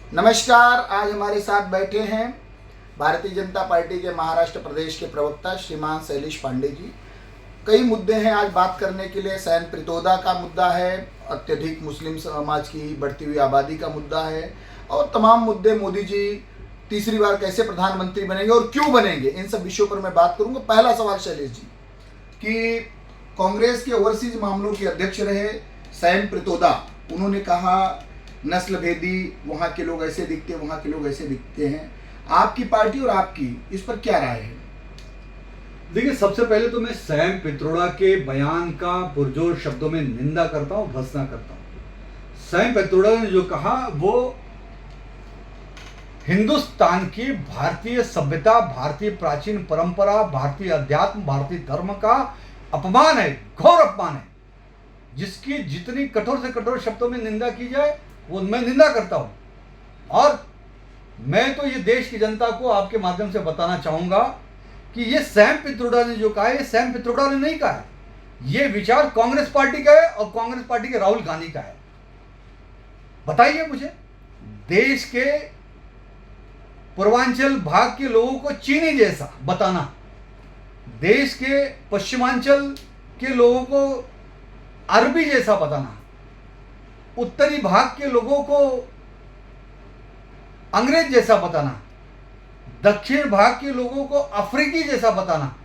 नमस्कार। आज हमारे साथ बैठे हैं भारतीय जनता पार्टी के महाराष्ट्र प्रदेश के प्रवक्ता श्रीमान शैलेश पांडे जी। कई मुद्दे हैं आज बात करने के लिए। सैन प्रीतोदा का मुद्दा है, अत्यधिक मुस्लिम समाज की बढ़ती हुई आबादी का मुद्दा है और तमाम मुद्दे। मोदी जी तीसरी बार कैसे प्रधानमंत्री बनेंगे और क्यों बनेंगे, इन सब विषयों पर मैं बात करूंगा। पहला सवाल शैलेश जी कि कांग्रेस के ओवरसीज मामलों के अध्यक्ष रहे सैन प्रीतोदा, उन्होंने कहा नस्ल भेदी, वहाँ के लोग ऐसे दिखते हैं, वहाँ के लोग ऐसे दिखते हैं। आपकी पार्टी और आपकी इस पर क्या राय है? देखिए, सबसे पहले तो मैं सैम पित्रोड़ा के बयान का पुरजोर शब्दों में निंदा करता हूँ, भर्त्सना करता हूँ। सैम पित्रोड़ा ने जो कहा वो हिंदुस्तान की भारतीय सभ्यता, भारतीय प्राचीन परंपरा, भारतीय अध्यात्म, भारतीय धर्म का अपमान है, घोर अपमान है, जिसकी जितनी कठोर से कठोर शब्दों में निंदा की जाए वो मैं निंदा करता हूं। और मैं तो ये देश की जनता को आपके माध्यम से बताना चाहूंगा कि ये सैम पित्रोड़ा ने जो कहा है, ये सैम पित्रोड़ा ने नहीं कहा है। ये विचार कांग्रेस पार्टी का है और कांग्रेस पार्टी के राहुल गांधी का है। बताइए मुझे, देश के पूर्वांचल भाग के लोगों को चीनी जैसा बताना, देश के पश्चिमांचल के लोगों को अरबी जैसा बताना, उत्तरी भाग के लोगों को अंग्रेज जैसा बताना, दक्षिण भाग के लोगों को अफ्रीकी जैसा बताना,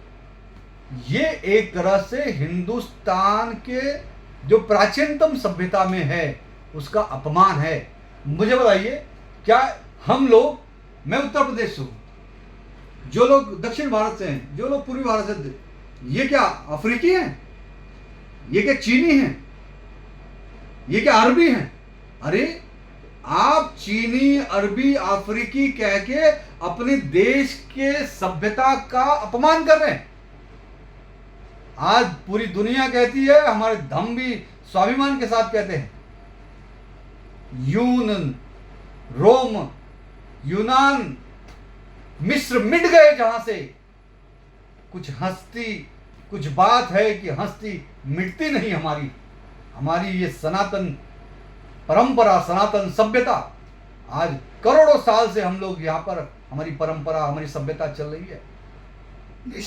ये एक तरह से हिंदुस्तान के जो प्राचीनतम सभ्यता में है उसका अपमान है। मुझे बताइए, क्या हम लोग, मैं उत्तर प्रदेश से हूं, जो लोग दक्षिण भारत से हैं, जो लोग पूर्वी भारत से, ये क्या अफ्रीकी हैं? ये क्या चीनी हैं? ये क्या अरबी हैं? अरे, आप चीनी, अरबी, अफ्रीकी कह के अपने देश के सभ्यता का अपमान कर रहे हैं। आज पूरी दुनिया कहती है, हमारे धम भी स्वाभिमान के साथ कहते हैं, रोम, यूनान, मिस्र मिट गए जहां से। कुछ हस्ती, कुछ बात है कि हस्ती मिटती नहीं हमारी ये सनातन परंपरा, सनातन सभ्यता। आज करोड़ों साल से हम लोग यहाँ पर, हमारी परंपरा, हमारी सभ्यता चल रही है।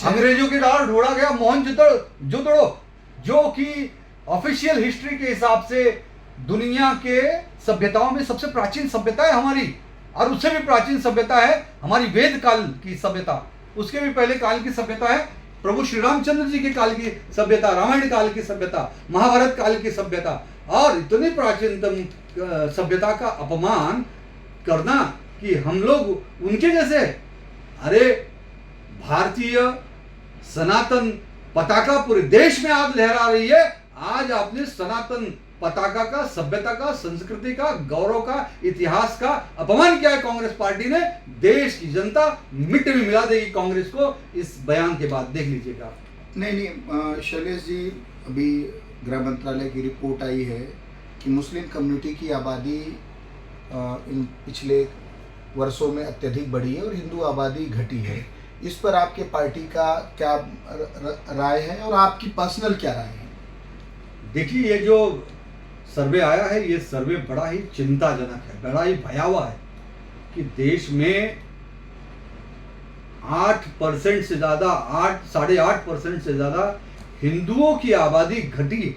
अंग्रेजों के द्वारा ढूंढा गया मोहनजोदड़ो, जो कि ऑफिशियल हिस्ट्री के हिसाब से दुनिया के सभ्यताओं में सबसे प्राचीन सभ्यता है हमारी। और उससे भी प्राचीन सभ्यता है हमारी वेद काल की सभ्यता। उसके भी पहले काल की सभ्यता है प्रभु श्री रामचंद्र जी के काल की सभ्यता, रामायण काल की सभ्यता, महाभारत काल की सभ्यता। और इतनी प्राचीनतम सभ्यता का अपमान करना कि हम लोग उनके जैसे। अरे, भारतीय सनातन पताका पूरे देश में आज लहरा रही है। आज आपने सनातन पताका का, सभ्यता का, संस्कृति का, गौरव का, इतिहास का अपमान किया है कांग्रेस पार्टी ने। देश की जनता मिट्टी में मिला देगी कांग्रेस को इस बयान के बाद, देख लीजिएगा। नहीं, शैलेश जी, अभी गृह मंत्रालय की रिपोर्ट आई है कि मुस्लिम कम्युनिटी की आबादी इन पिछले वर्षों में अत्यधिक बढ़ी है और हिंदू आबादी घटी है। इस पर आपके पार्टी का क्या राय है और आपकी पर्सनल क्या राय है? देखिए, ये जो सर्वे आया है, ये सर्वे बड़ा ही चिंताजनक है, बड़ा ही भयावह है कि देश में 8% से ज्यादा, 8.5% से ज्यादा हिंदुओं की आबादी घटी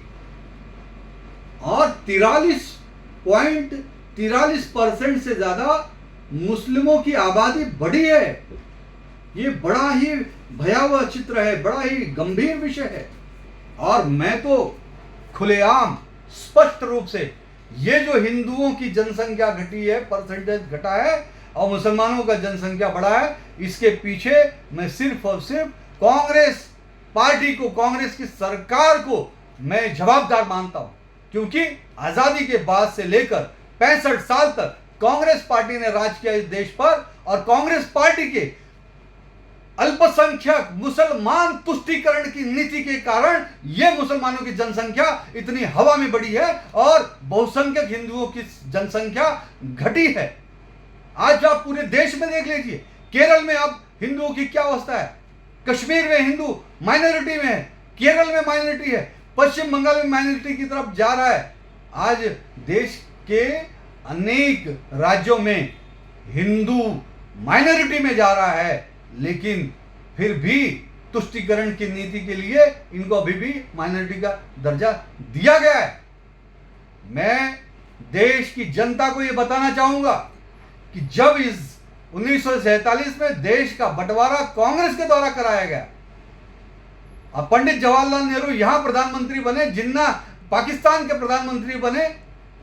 और 43% से ज्यादा मुस्लिमों की आबादी बढ़ी है। ये बड़ा ही भयावह चित्र है, बड़ा ही गंभीर विषय है। और मैं तो खुलेआम स्पष्ट रूप से, ये जो हिंदुओं की जनसंख्या घटी है, परसेंटेज घटा है, और मुसलमानों का जनसंख्या बढ़ा है, इसके पीछे मैं सिर्फ और सिर्फ कांग्रेस पार्टी को, कांग्रेस की सरकार को मैं जवाबदार मानता हूं। क्योंकि आजादी के बाद से लेकर 65 साल तक कांग्रेस पार्टी ने राज किया इस देश पर, और कांग्रेस पार्टी के अल्पसंख्यक मुसलमान तुष्टीकरण की नीति के कारण यह मुसलमानों की जनसंख्या इतनी हवा में बढ़ी है और बहुसंख्यक हिंदुओं की जनसंख्या घटी है। आज आप पूरे देश में देख लीजिए, केरल में अब हिंदुओं की क्या अवस्था है। कश्मीर में हिंदू माइनॉरिटी में है, केरल में माइनॉरिटी है, पश्चिम बंगाल में माइनॉरिटी की तरफ जा रहा है। आज देश के अनेक राज्यों में हिंदू माइनॉरिटी में जा रहा है, लेकिन फिर भी तुष्टीकरण की नीति के लिए इनको अभी भी माइनॉरिटी का दर्जा दिया गया है। मैं देश की जनता को यह बताना चाहूंगा कि जब इस 1947 में देश का बंटवारा कांग्रेस के द्वारा कराया गया, अब पंडित जवाहरलाल नेहरू यहां प्रधानमंत्री बने, जिन्ना पाकिस्तान के प्रधानमंत्री बने।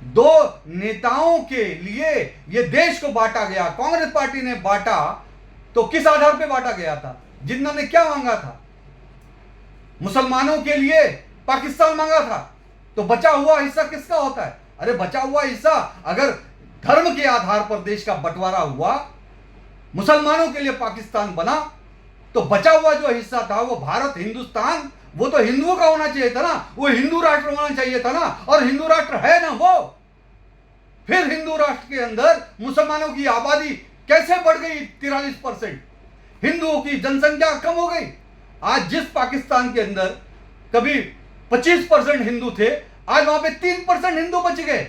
दो नेताओं के लिए यह देश को बांटा गया, कांग्रेस पार्टी ने बांटा तो किस आधार पे बांटा गया था? जिन्ना ने क्या मांगा था? मुसलमानों के लिए पाकिस्तान मांगा था, तो बचा हुआ हिस्सा किसका होता है? अरे बचा हुआ हिस्सा अगर धर्म के आधार पर देश का बंटवारा हुआ, मुसलमानों के लिए पाकिस्तान बना, तो बचा हुआ जो हिस्सा था वो भारत हिंदुस्तान, वो तो हिंदुओं का होना चाहिए था ना, वो हिंदू राष्ट्र होना चाहिए था ना, और हिंदू राष्ट्र है ना वो। फिर हिंदू राष्ट्र के अंदर मुसलमानों की आबादी कैसे बढ़ गई? 43%। हिंदुओं की जनसंख्या कम हो गई। आज जिस पाकिस्तान के अंदर कभी 25% हिंदू थे, आज वहां पे 3% हिंदू बच गए।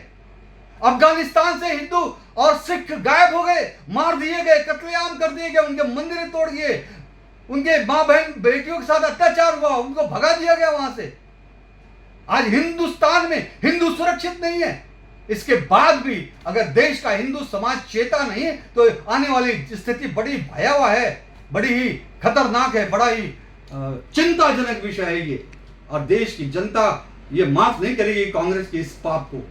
अफगानिस्तान से हिंदू और सिख गायब हो गए, मार दिए गए, कत्लेआम कर दिए गए, उनके मंदिर तोड़ दिए, उनके मां बहन बेटियों के साथ अत्याचार हुआ, उनको भगा दिया गया वहां से। आज हिंदुस्तान में हिंदू सुरक्षित नहीं है। इसके बाद भी अगर देश का हिंदू समाज चेता नहीं तो आने वाली स्थिति बड़ी भयावह है, बड़ी ही खतरनाक है, बड़ा ही चिंताजनक विषय है ये। और देश की जनता ये माफ नहीं करेगी कांग्रेस के इस पाप को।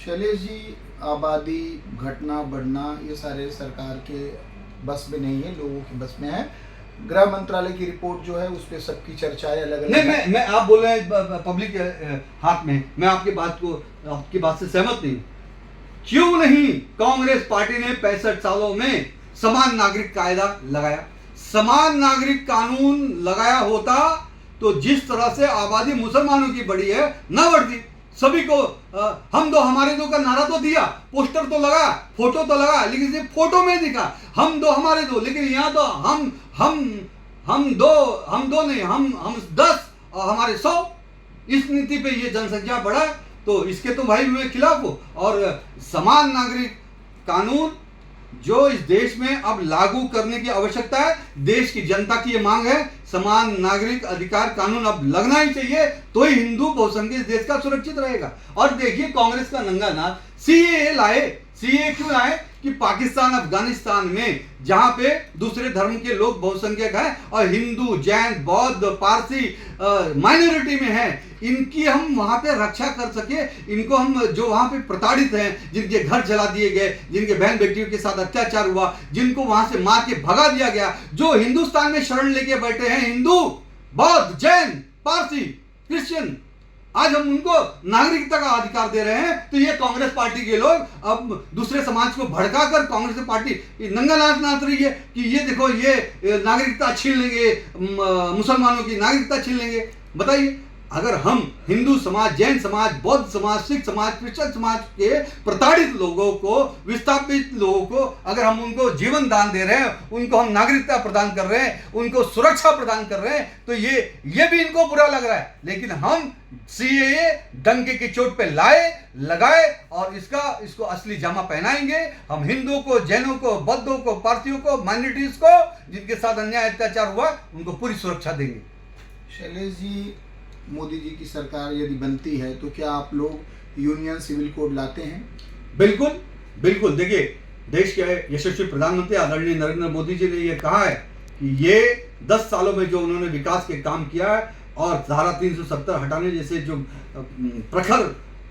शैलेश जी, आबादी घटना बढ़ना ये सारे सरकार के बस में नहीं है, लोगों के बस में है। गृह मंत्रालय की रिपोर्ट जो है उस पर सबकी चर्चाएं अलग अलग नहीं, मैं आप बोल रहे हैं पब्लिक हाथ में, मैं आपकी बात से सहमत नहीं। क्यों नहीं कांग्रेस पार्टी ने 65 सालों में समान नागरिक कायदा लगाया? समान नागरिक कानून लगाया होता तो जिस तरह से आबादी मुसलमानों की बढ़ी है ना बढ़ती। सभी को हम दो हमारे दो का नारा तो दिया, पोस्टर तो लगा, फोटो तो लगा, लेकिन सिर्फ फोटो में दिखा हम दो हमारे दो, लेकिन यहाँ तो हम दो नहीं, हम 10 और हमारे 100। इस नीति पे ये जनसंख्या बढ़ा तो इसके तो भाई मैं खिलाफ हूं। और समान नागरिक कानून जो इस देश में अब लागू करने की आवश्यकता है, देश की जनता की ये मांग है। समान नागरिक अधिकार कानून अब लगना ही चाहिए, तो ही हिंदू बहुसंख्यक इस देश का सुरक्षित रहेगा। और देखिए कांग्रेस का नंगा नाच सीएए लाए। सीएए क्यों लाए? कि पाकिस्तान अफगानिस्तान में जहां पे दूसरे धर्म के लोग बहुसंख्यक हैं और हिंदू जैन बौद्ध पारसी माइनॉरिटी में हैं, इनकी हम वहां पे रक्षा कर सके। इनको हम जो वहां पे प्रताड़ित हैं, जिनके घर जला दिए गए, जिनके बहन बेटियों के साथ अत्याचार हुआ, जिनको वहां से मार के भगा दिया गया, जो हिंदुस्तान में शरण लेके बैठे हैं हिंदू बौद्ध जैन पारसी क्रिश्चियन, आज हम उनको नागरिकता का अधिकार दे रहे हैं। तो ये कांग्रेस पार्टी के लोग अब दूसरे समाज को भड़काकर कांग्रेस पार्टी नंगा नाच नाच रही है कि ये देखो ये नागरिकता छीन लेंगे, मुसलमानों की नागरिकता छीन लेंगे। बताइए, अगर हम हिंदू समाज, जैन समाज, बौद्ध समाज, सिख समाज, क्रिश्चियन समाज के प्रताड़ित लोगों को, विस्थापित लोगों को अगर हम उनको जीवन दान दे रहे हैं, उनको हम नागरिकता प्रदान कर रहे हैं, उनको सुरक्षा प्रदान कर रहे हैं, तो ये भी इनको बुरा लग रहा है। लेकिन हम सीएए डंके की चोट पे लगाए और इसको असली जामा पहनाएंगे। हम हिंदुओं को, जैनों को, बौद्धों को, पारसियों को, माइनॉरिटीज को, जिनके साथ अन्याय अत्याचार हुआ, उनको पूरी सुरक्षा देंगे। शैलेश जी, मोदी जी की सरकार यदि बनती है तो क्या आप लोग यूनियन सिविल कोड लाते हैं? बिल्कुल बिल्कुल। देखिए, देश के यशस्वी प्रधानमंत्री आदरणीय नरेंद्र मोदी जी ने यह कहा है कि ये 10 सालों में जो उन्होंने विकास के काम किया है और धारा 370 हटाने जैसे जो प्रखर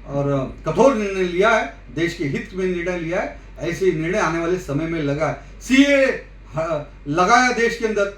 और कठोर निर्णय लिया है, देश के हित में निर्णय लिया है, ऐसे निर्णय आने वाले समय में लगा है। सीए लगाया देश के अंदर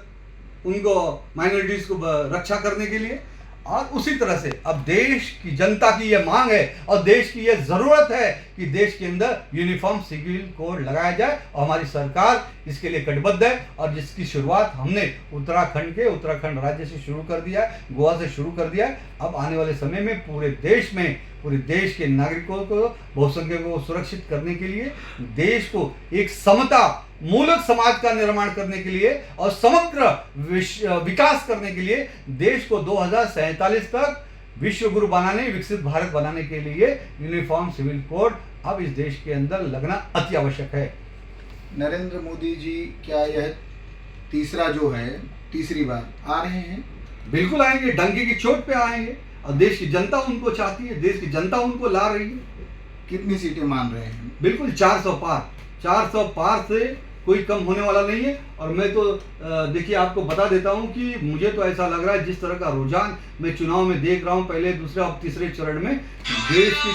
उनको माइनॉरिटीज को रक्षा करने के लिए, और उसी तरह से अब देश की जनता की यह मांग है और देश की यह जरूरत है कि देश के अंदर यूनिफॉर्म सिविल कोड लगाया जाए, और हमारी सरकार इसके लिए कटिबद्ध है। और जिसकी शुरुआत हमने उत्तराखंड राज्य से शुरू कर दिया है, गोवा से शुरू कर दिया है। अब आने वाले समय में पूरे देश के नागरिकों को, बहुसंख्यकों को सुरक्षित करने के लिए, देश को एक समता मूलक समाज का निर्माण करने के लिए और समग्र विकास करने के लिए देश को 2047 तक विश्व गुरु बनाने, विकसित भारत बनाने के लिए यूनिफॉर्म सिविल कोड अब इस देश के अंदर लगना अति आवश्यक है। नरेंद्र मोदी जी क्या यह तीसरी बार आ रहे हैं? बिल्कुल आएंगे, डंके की चोट पे आएंगे और देश की जनता उनको चाहती है, देश की जनता उनको ला रही है। कितनी सीटें मान रहे हैं? बिल्कुल 400 पार, 400 पार से कोई कम होने वाला नहीं है। और मैं तो देखिए आपको बता देता हूं कि मुझे तो ऐसा लग रहा है जिस तरह का रुझान मैं चुनाव में देख रहा हूं, पहले दूसरे और तीसरे चरण में देश की